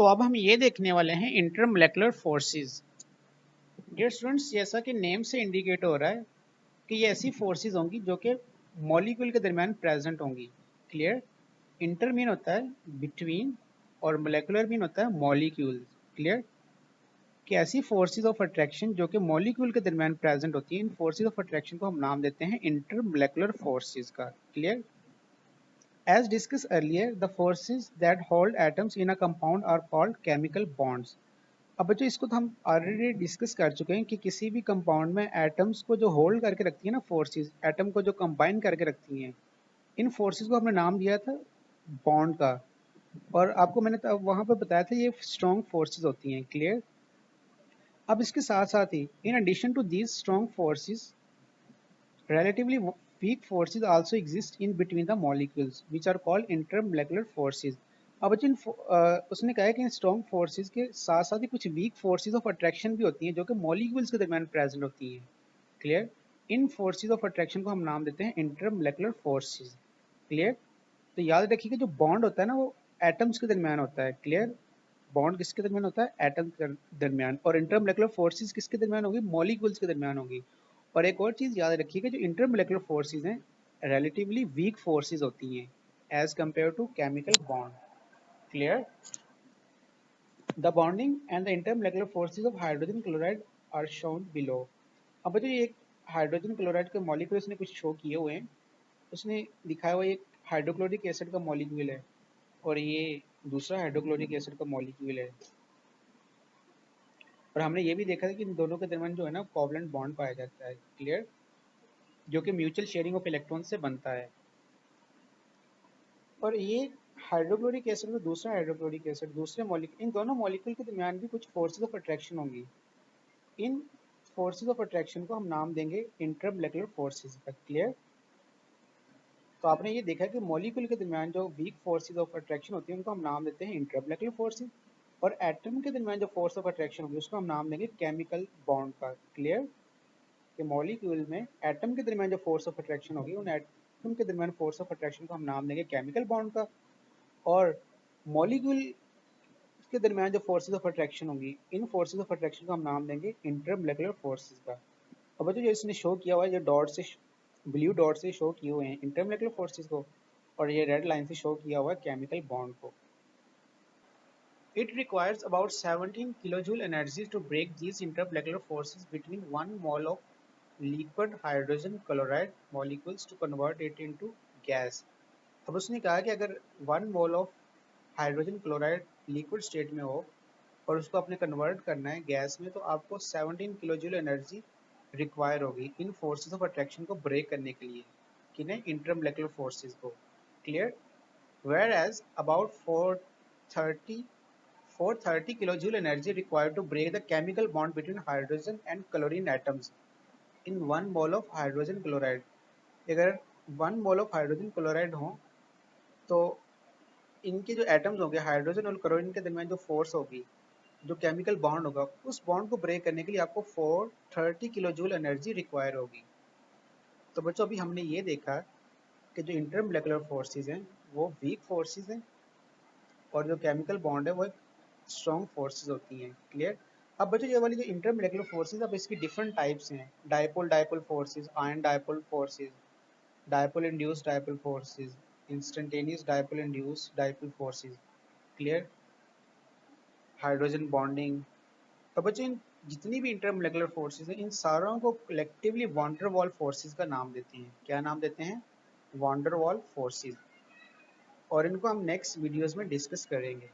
तो अब हम ये देखने वाले हैं इंटरमोलेकुलर फोर्सेस। डियर स्टूडेंट्स, जैसा कि नेम से इंडिकेट हो रहा है कि ये ऐसी फोर्सेस होंगी जो कि मॉलिक्यूल के दरमियान प्रेजेंट होंगी। क्लियर? इंटर मीन होता है बिटवीन और मोलेकुलर मीन होता है मॉलिक्यूल। क्लियर? कि ऐसी फोर्सेस ऑफ अट्रैक्शन जो कि मॉलिक्यूल के दरमियान प्रेजेंट होती हैं, इन फोर्सेस ऑफ अट्रैक्शन को हम नाम देते हैं इंटरमोलेकुलर फोर्सेस का। Clear? As discussed earlier, the forces that hold atoms in a compound are called chemical bonds. अब बच्चों इसको तो हम ऑलरेडी डिस्कस कर चुके हैं कि किसी भी कंपाउंड में एटम्स को जो होल्ड करके रखती है ना, फोर्सेस एटम को जो कंबाइन करके रखती हैं, इन फोर्सेस को हमने नाम दिया था बॉन्ड का। और आपको मैंने वहां पर बताया था ये स्ट्रॉन्ग फोर्सेस होती हैं। क्लियर? अब इसके साथ साथ ही in addition to these strong forces relatively weak forces also exist in between the molecules which are called intermolecular forces. अब उसने कहा है कि स्ट्रॉन्ग फोर्सेस के साथ साथ ही कुछ वीक फोर्सेस ऑफ अट्रैक्शन भी होती हैं जो कि मॉलिक्यूल्स के दरमियान प्रेजेंट होती हैं। Clear? In forces of attraction को हम नाम देते हैं इंटरमोलेकुलर फोर्सेस। क्लियर? तो याद रखिए कि जो बॉन्ड होता है ना वो एटम्स के दरमियान होता है। क्लियर? बॉन्ड किसके दरमियान होता है? एटम के दरमियान। और इंटरमोलेकुलर फोर्सेस किसके दरमियान होगी? मॉलिक्यूल्स के दरमियान होगी। और एक और चीज़ याद रखिएगा, जो इंटरमोलेकुलर फोर्सेस हैं रिलेटिवली वीक फोर्सेस होती हैं as compared to chemical bond. Clear? The bonding and the intermolecular forces of hydrogen chloride are shown below. अब बच्चों ये एक हाइड्रोजन क्लोराइड के मॉलिक्यूल ने कुछ शो किए हुए हैं। उसने दिखाया हुआ एक हाइड्रोक्लोरिक एसिड का मॉलिक्यूल है और ये दूसरा हाइड्रोक्लोरिक एसिड का मॉलिक्यूल है। और हमने ये भी देखा था कि इन दोनों के दरमियान जो है ना कोवलेंट बॉन्ड पाया जाता है। क्लियर? जो कि म्यूचुअल शेयरिंग ऑफ इलेक्ट्रॉन से बनता है। और ये हाइड्रोक्लोरिक एसिड और दूसरा हाइड्रोक्लोरिक एसिड दूसरे मॉलिक्यूल, इन दोनों मॉलिक्यूल के दरमियान भी कुछ फोर्सेस ऑफ अट्रैक्शन होंगी। इन फोर्सेस ऑफ अट्रैक्शन को हम नाम देंगे इंटरमोलेकुलर फोर्सेस का। क्लियर? तो आपने ये देखा कि मॉलिक्यूल के दरमियान जो वीक फोर्सेस ऑफ अट्रैक्शन होती है उनको हम नाम देते हैं इंटरमोलेकुलर फोर्सेस। और एटम के दरमियान जो फोर्स ऑफ अट्रैक्शन होगी उसको हम नाम देंगे केमिकल बॉन्ड का। क्लियर? कि मॉलिक्यूल में एटम के दरमियान जो फोर्स ऑफ अट्रैक्शन होगी उन एटम के दरमियान फोर्स ऑफ अट्रैक्शन को हम नाम देंगे केमिकल बॉन्ड का। और मॉलिक्यूल के दरमियान जो फोर्सेस ऑफ अट्रैक्शन होंगी इन फोर्सेस ऑफ अट्रैक्शन को हम नाम देंगे इंटरमोलेकुलर फोर्सेस का। अब बच्चों जो इसने शो किया हुआ है, जो डॉट से ब्लू डॉट से शो किए हुए हैं इंटरमोलेकुलर फोर्सेस को, और ये रेड लाइन से शो किया हुआ है केमिकल बॉन्ड को। It requires about 17 kilojoule energy to break these intermolecular forces between 1 mole of liquid hydrogen chloride molecules to convert it into gas. अब उसने कहा कि अगर 1 mole of hydrogen chloride liquid state में हो और उसको आपने कन्वर्ट करना है गैस में, तो आपको 17 किलो जूल एनर्जी रिक्वायर होगी इन फोर्सेस ऑफ अट्रैक्शन को ब्रेक करने के लिए, किन्हें? इंटरमोलेकुलर फोर्सेस को। Clear? Whereas about 430 kilojoule energy required to break the chemical bond between hydrogen and chlorine atoms in 1 mole of hydrogen chloride. अगर 1 mole of hydrogen chloride हो तो इनके जो एटम्स होंगे हाइड्रोजन और क्लोरीन के दरमियान जो फोर्स होगी, जो केमिकल बॉन्ड होगा, उस बॉन्ड को ब्रेक करने के लिए आपको 430 किलो जूल एनर्जी रिक्वायर होगी। तो बच्चों अभी हमने ये देखा कि जो इंटरमोलेकुलर फोर्सेस हैं वो वीक फोर्सेस हैं और जो केमिकल बॉन्ड है वो एक स्ट्रॉन्ग फोर्सेस होती हैं। क्लियर? अब बच्चों ये वाली जो इंटरमोलेकुलर फोर्सेस, अब इसकी डिफरेंट टाइप्स हैं। Dipole dipole forces, ion dipole forces, dipole induced dipole forces, instantaneous dipole induced dipole forces. Clear? Hydrogen bonding. तो बच्चों इन जितनी भी इंटरमोलेकुलर फोर्सेस हैं इन सारों को कलेक्टिवली वान डेर वाल फोर्सेस का नाम देते हैं। क्या नाम देते हैं? वान डेर वाल फोर्सेस। और इनको हम नेक्स्ट वीडियोस में डिस्कस करेंगे।